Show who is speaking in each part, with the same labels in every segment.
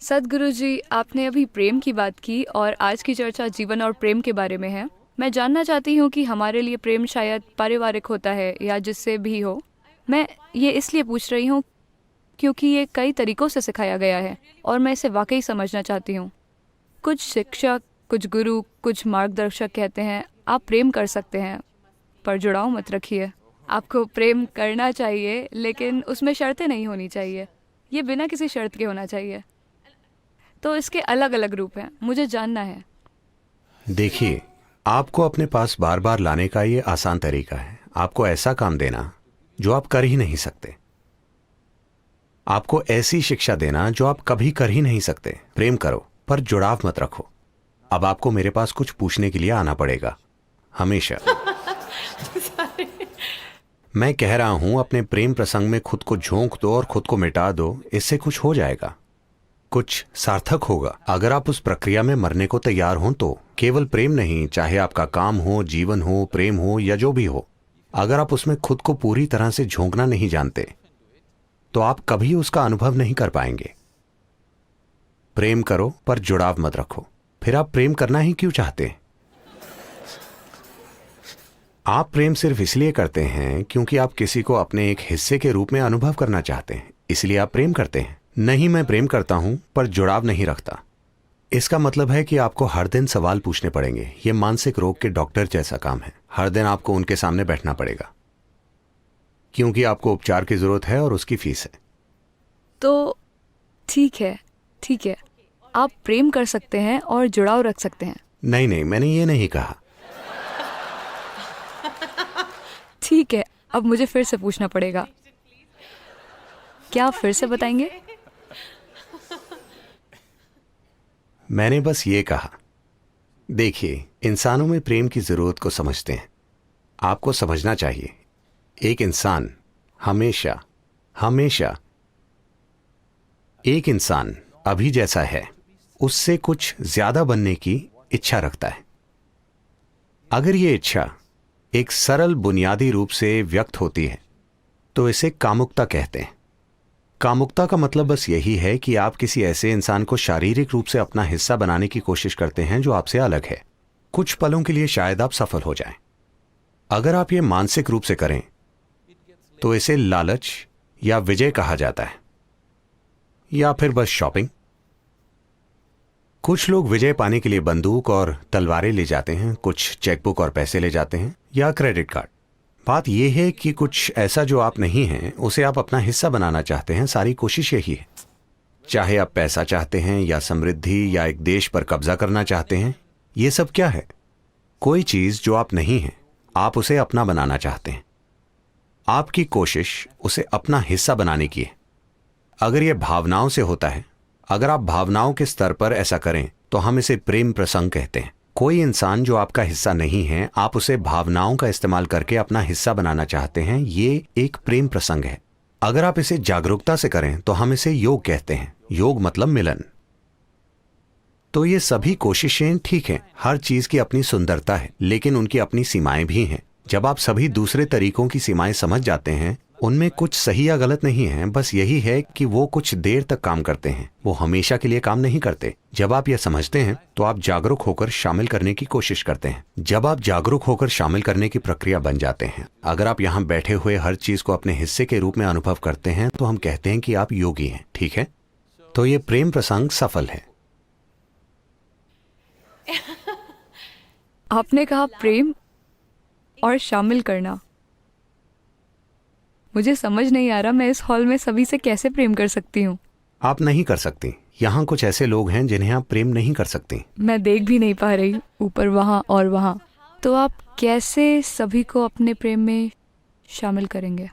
Speaker 1: सद्गुरु जी, आपने अभी प्रेम की बात की और आज की चर्चा जीवन और प्रेम के बारे में है। मैं जानना चाहती हूँ कि हमारे लिए प्रेम शायद पारिवारिक होता है या जिससे भी हो। मैं ये इसलिए पूछ रही हूँ क्योंकि ये कई तरीकों से सिखाया गया है और मैं इसे वाकई समझना चाहती हूँ। कुछ शिक्षक, कुछ गुरु, कुछ मार्गदर्शक कहते हैं आप प्रेम कर सकते हैं पर जुड़ाव मत रखिए। आपको प्रेम करना चाहिए लेकिन उसमें शर्तें नहीं होनी चाहिए। ये बिना किसी शर्त के होना चाहिए। तो इसके अलग अलग रूप हैं, मुझे जानना है।
Speaker 2: देखिए, आपको अपने पास बार बार लाने का ये आसान तरीका है आपको ऐसा काम देना जो आप कर ही नहीं सकते, आपको ऐसी शिक्षा देना जो आप कभी कर ही नहीं सकते। प्रेम करो पर जुड़ाव मत रखो। अब आपको मेरे पास कुछ पूछने के लिए आना पड़ेगा, हमेशा। मैं कह रहा हूं अपने प्रेम प्रसंग में खुद को झोंक दो और खुद को मिटा दो, इससे कुछ हो जाएगा, कुछ सार्थक होगा। अगर आप उस प्रक्रिया में मरने को तैयार हों तो केवल प्रेम नहीं, चाहे आपका काम हो, जीवन हो, प्रेम हो या जो भी हो, अगर आप उसमें खुद को पूरी तरह से झोंकना नहीं जानते तो आप कभी उसका अनुभव नहीं कर पाएंगे। प्रेम करो पर जुड़ाव मत रखो। फिर आप प्रेम करना ही क्यों चाहते हैं? आप प्रेम सिर्फ इसलिए करते हैं क्योंकि आप किसी को अपने एक हिस्से के रूप में अनुभव करना चाहते हैं, इसलिए आप प्रेम करते हैं। नहीं, मैं प्रेम करता हूं पर जुड़ाव नहीं रखता। इसका मतलब है कि आपको हर दिन सवाल पूछने पड़ेंगे। यह मानसिक रोग के डॉक्टर जैसा काम है। हर दिन आपको उनके सामने बैठना पड़ेगा क्योंकि आपको उपचार की जरूरत है और उसकी फीस है।
Speaker 1: तो ठीक है, ठीक है, आप प्रेम कर सकते हैं और जुड़ाव रख सकते हैं।
Speaker 2: नहीं नहीं, मैंने ये नहीं कहा।
Speaker 1: ठीक है, अब मुझे फिर से पूछना पड़ेगा। क्या आप फिर से बताएंगे?
Speaker 2: मैंने बस ये कहा, देखिए, इंसानों में प्रेम की जरूरत को समझते हैं। आपको समझना चाहिए, एक इंसान हमेशा हमेशा एक इंसान अभी जैसा है उससे कुछ ज्यादा बनने की इच्छा रखता है। अगर ये इच्छा एक सरल बुनियादी रूप से व्यक्त होती है तो इसे कामुकता कहते हैं। कामुकता का मतलब बस यही है कि आप किसी ऐसे इंसान को शारीरिक रूप से अपना हिस्सा बनाने की कोशिश करते हैं जो आपसे अलग है। कुछ पलों के लिए शायद आप सफल हो जाएं। अगर आप ये मानसिक रूप से करें तो इसे लालच या विजय कहा जाता है, या फिर बस शॉपिंग। कुछ लोग विजय पाने के लिए बंदूक और तलवारें ले जाते हैं, कुछ चेकबुक और पैसे ले जाते हैं या क्रेडिट कार्ड। बात यह है कि कुछ ऐसा जो आप नहीं हैं उसे आप अपना हिस्सा बनाना चाहते हैं। सारी कोशिश यही है। चाहे आप पैसा चाहते हैं या समृद्धि या एक देश पर कब्जा करना चाहते हैं, यह सब क्या है? कोई चीज जो आप नहीं हैं, आप उसे अपना बनाना चाहते हैं। आपकी कोशिश उसे अपना हिस्सा बनाने की है। अगर यह भावनाओं से होता है, अगर आप भावनाओं के स्तर पर ऐसा करें तो हम इसे प्रेम प्रसंग कहते हैं। कोई इंसान जो आपका हिस्सा नहीं है, आप उसे भावनाओं का इस्तेमाल करके अपना हिस्सा बनाना चाहते हैं, ये एक प्रेम प्रसंग है। अगर आप इसे जागरूकता से करें तो हम इसे योग कहते हैं। योग मतलब मिलन। तो ये सभी कोशिशें ठीक हैं, हर चीज की अपनी सुंदरता है, लेकिन उनकी अपनी सीमाएं भी हैं। जब आप सभी दूसरे तरीकों की सीमाएं समझ जाते हैं, उनमें कुछ सही या गलत नहीं है, बस यही है कि वो कुछ देर तक काम करते हैं, वो हमेशा के लिए काम नहीं करते। जब आप यह समझते हैं तो आप जागरूक होकर शामिल करने की कोशिश करते हैं। जब आप जागरूक होकर शामिल करने की प्रक्रिया बन जाते हैं, अगर आप यहाँ बैठे हुए हर चीज को अपने हिस्से के रूप में अनुभव करते हैं तो हम कहते हैं कि आप योगी हैं, ठीक है? तो ये प्रेम प्रसंग सफल है।
Speaker 1: आपने कहा प्रेम और शामिल करना। मुझे समझ नहीं आ रहा मैं इस हॉल में सभी से कैसे प्रेम कर सकती हूँ।
Speaker 2: आप नहीं कर सकती। यहाँ कुछ ऐसे लोग हैं जिन्हें आप प्रेम नहीं कर सकती।
Speaker 1: मैं देख भी नहीं पा रही, ऊपर वहाँ और वहाँ। तो आप कैसे सभी को अपने प्रेम में शामिल करेंगे?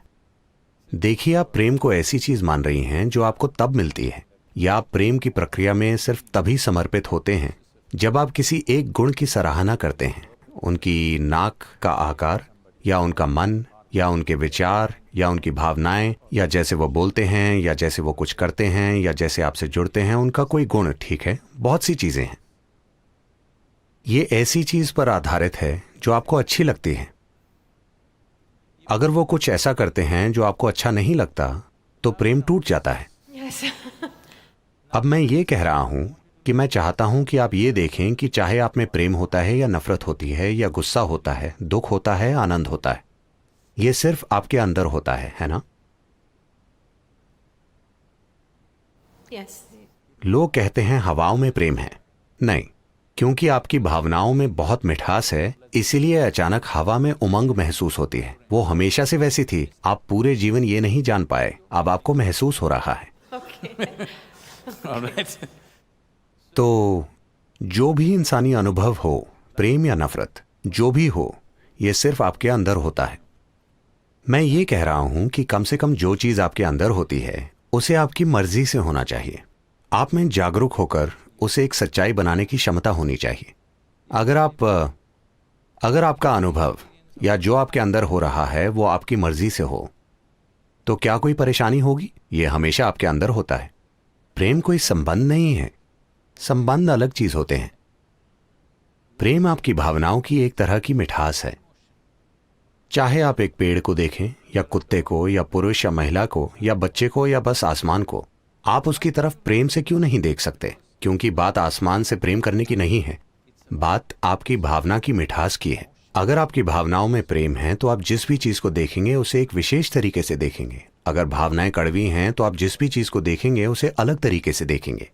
Speaker 2: देखिए, आप प्रेम को ऐसी चीज मान रही हैं जो आपको तब मिलती है, या आप प्रेम की प्रक्रिया में सिर्फ तभी समर्पित होते हैं जब आप किसी एक गुण की सराहना करते हैं। उनकी नाक का आकार, या उनका मन, या उनके विचार, या उनकी भावनाएं, या जैसे वो बोलते हैं, या जैसे वो कुछ करते हैं, या जैसे आपसे जुड़ते हैं, उनका कोई गुण, ठीक है? बहुत सी चीजें हैं। ये ऐसी चीज पर आधारित है जो आपको अच्छी लगती है। अगर वो कुछ ऐसा करते हैं जो आपको अच्छा नहीं लगता तो प्रेम टूट जाता है। अब मैं ये कह रहा हूं कि मैं चाहता हूं कि आप ये देखें कि चाहे आप में प्रेम होता है या नफरत होती है या गुस्सा होता है, दुख होता है, आनंद होता है, ये सिर्फ आपके अंदर होता है ना?
Speaker 3: Yes.
Speaker 2: लोग कहते हैं हवाओं में प्रेम है। नहीं, क्योंकि आपकी भावनाओं में बहुत मिठास है, इसीलिए अचानक हवा में उमंग महसूस होती है। वो हमेशा से वैसी थी, आप पूरे जीवन ये नहीं जान पाए, अब आपको महसूस हो रहा है।
Speaker 4: All right.
Speaker 2: तो जो भी इंसानी अनुभव हो, प्रेम या नफरत, जो भी हो, ये सिर्फ आपके अंदर होता है। मैं ये कह रहा हूं कि कम से कम जो चीज आपके अंदर होती है उसे आपकी मर्जी से होना चाहिए। आप में जागरूक होकर उसे एक सच्चाई बनाने की क्षमता होनी चाहिए। अगर आपका अनुभव या जो आपके अंदर हो रहा है वो आपकी मर्जी से हो तो क्या कोई परेशानी होगी? ये हमेशा आपके अंदर होता है। प्रेम कोई संबंध नहीं है, संबंध अलग चीज होते हैं। प्रेम आपकी भावनाओं की एक तरह की मिठास है। चाहे आप एक पेड़ को देखें या कुत्ते को या पुरुष या महिला को या बच्चे को या बस आसमान को, आप उसकी तरफ प्रेम से क्यों नहीं देख सकते? क्योंकि बात आसमान से प्रेम करने की नहीं है, बात आपकी भावना की मिठास की है। अगर आपकी भावनाओं में प्रेम है तो आप जिस भी चीज को देखेंगे उसे एक विशेष तरीके से देखेंगे। अगर भावनाएं कड़वी हैं तो आप जिस भी चीज को देखेंगे उसे अलग तरीके से देखेंगे।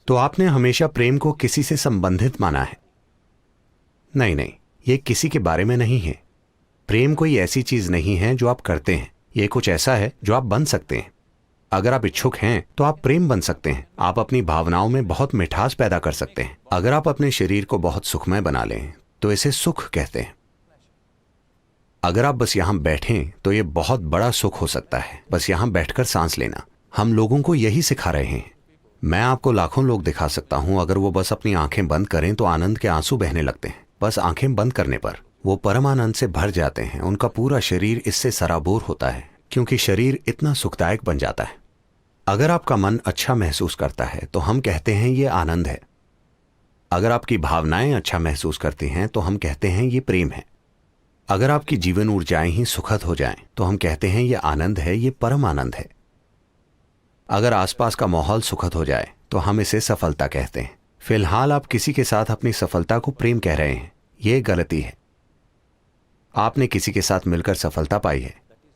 Speaker 2: तो आपने हमेशा प्रेम को किसी से संबंधित माना है। नहीं, ये किसी के बारे में नहीं है। प्रेम कोई ऐसी चीज नहीं है जो आप करते हैं, ये कुछ ऐसा है जो आप बन सकते हैं। अगर आप इच्छुक हैं तो आप प्रेम बन सकते हैं। आप अपनी भावनाओं में बहुत मिठास पैदा कर सकते हैं। अगर आप अपने शरीर को बहुत सुखमय बना लें तो इसे सुख कहते हैं। अगर आप बस यहां बैठें तो ये बहुत बड़ा सुख हो सकता है, बस यहां बैठकर सांस लेना। हम लोगों को यही सिखा रहे हैं। मैं आपको लाखों लोग दिखा सकता हूं, अगर वो बस अपनी आंखें बंद करें तो आनंद के आंसू बहने लगते हैं। बस आंखें बंद करने पर वो परम आनंद से भर जाते हैं। उनका पूरा शरीर इससे सराबोर होता है क्योंकि शरीर इतना सुखदायक बन जाता है। अगर आपका मन अच्छा महसूस करता है तो हम कहते हैं ये आनंद है। अगर आपकी भावनाएं अच्छा महसूस करती हैं तो हम कहते हैं ये प्रेम है। अगर आपकी जीवन ऊर्जाएं ही सुखद हो जाएं तो हम कहते हैं ये आनंद है, ये परम आनंद है। अगर आसपास का माहौल सुखद हो जाए तो हम इसे सफलता कहते हैं। फिलहाल आप किसी के साथ अपनी सफलता को प्रेम कह रहे हैं, ये गलती है। आपने किसी के साथ मिलकर सफलता पाई है,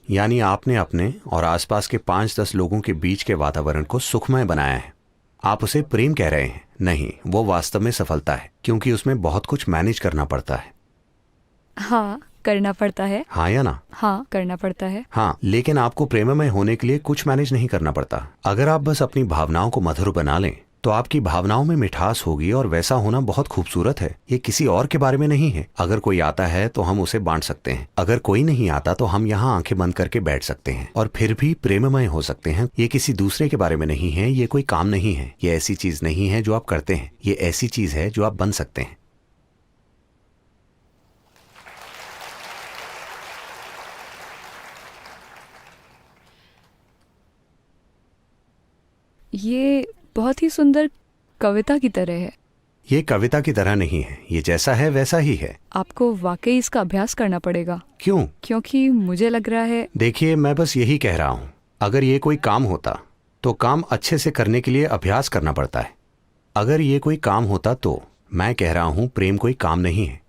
Speaker 2: यानी आपने अपने और आसपास के 5-10 लोगों के बीच के वातावरण को सुखमय बनाया है। आप उसे प्रेम कह रहे हैं। नहीं, वो वास्तव में सफलता है क्योंकि उसमें बहुत कुछ मैनेज करना पड़ता है।
Speaker 1: हाँ, करना पड़ता है।
Speaker 2: हाँ या ना?
Speaker 1: हाँ, करना पड़ता है।
Speaker 2: हाँ, लेकिन आपको प्रेममय होने के लिए कुछ मैनेज नहीं करना पड़ता। अगर आप बस अपनी भावनाओं को मधुर बना लें तो आपकी भावनाओं में मिठास होगी और वैसा होना बहुत खूबसूरत है। ये किसी और के बारे में नहीं है। अगर कोई आता है तो हम उसे बांट सकते हैं। अगर कोई नहीं आता तो हम यहाँ आंखें बंद करके बैठ सकते हैं और फिर भी प्रेममय हो सकते हैं। ये किसी दूसरे के बारे में नहीं है, ये कोई काम नहीं है, ये ऐसी चीज नहीं है जो आप करते हैं, ये ऐसी चीज है जो आप बन सकते हैं।
Speaker 1: ये बहुत ही सुंदर कविता की तरह है।
Speaker 2: ये कविता की तरह नहीं है, ये जैसा है वैसा ही है।
Speaker 1: आपको वाकई इसका अभ्यास करना पड़ेगा।
Speaker 2: क्यों?
Speaker 1: क्योंकि मुझे लग रहा है।
Speaker 2: देखिए, मैं बस यही कह रहा हूं, अगर ये कोई काम होता तो काम अच्छे से करने के लिए अभ्यास करना पड़ता है। अगर ये कोई काम होता तो मैं कह रहा हूं प्रेम कोई काम नहीं है।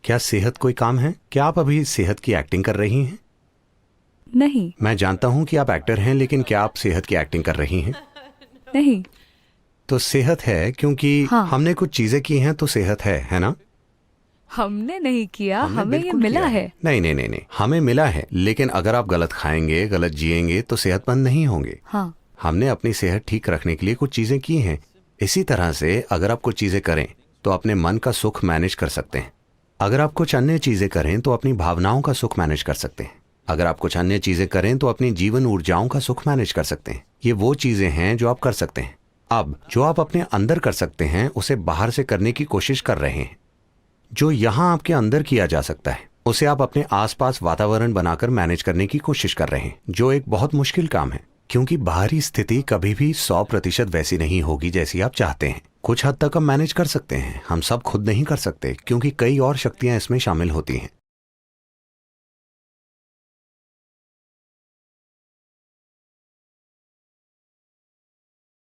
Speaker 2: क्या सेहत कोई काम है? क्या आप अभी सेहत की एक्टिंग कर रही हैं?
Speaker 1: नहीं।
Speaker 2: मैं जानता हूं कि आप एक्टर हैं, लेकिन क्या आप सेहत की एक्टिंग कर रही हैं?
Speaker 1: नहीं।
Speaker 2: तो सेहत है क्योंकि
Speaker 1: हाँ।
Speaker 2: हमने कुछ चीजें की हैं तो सेहत है ना?
Speaker 1: हमने नहीं किया,
Speaker 2: हमने
Speaker 1: हमें ये
Speaker 2: बिल्कुल
Speaker 1: मिला
Speaker 2: किया
Speaker 1: है।
Speaker 2: नहीं, हमें मिला है। लेकिन अगर आप गलत खाएंगे, गलत जिएंगे तो सेहतमंद नहीं होंगे।
Speaker 1: हाँ।
Speaker 2: हमने अपनी सेहत ठीक रखने के लिए कुछ चीजें की हैं। इसी तरह से अगर आप कुछ चीजें करें तो अपने मन का सुख मैनेज कर सकते हैं। अगर आप कुछ अन्य चीजें करें तो अपनी भावनाओं का सुख मैनेज कर सकते हैं। अगर आप कुछ अन्य चीजें करें तो अपनी जीवन ऊर्जाओं का सुख मैनेज कर सकते हैं। ये वो चीजें हैं जो आप कर सकते हैं। अब जो आप अपने अंदर कर सकते हैं उसे बाहर से करने की कोशिश कर रहे हैं। जो यहां आपके अंदर किया जा सकता है उसे आप अपने आसपास वातावरण बनाकर मैनेज करने की कोशिश कर रहे हैं, जो एक बहुत मुश्किल काम है क्योंकि बाहरी स्थिति कभी भी 100% वैसी नहीं होगी जैसी आप चाहते हैं। कुछ हद तक हम मैनेज कर सकते हैं, हम सब खुद नहीं कर सकते क्योंकि कई और शक्तियां इसमें शामिल होती हैं।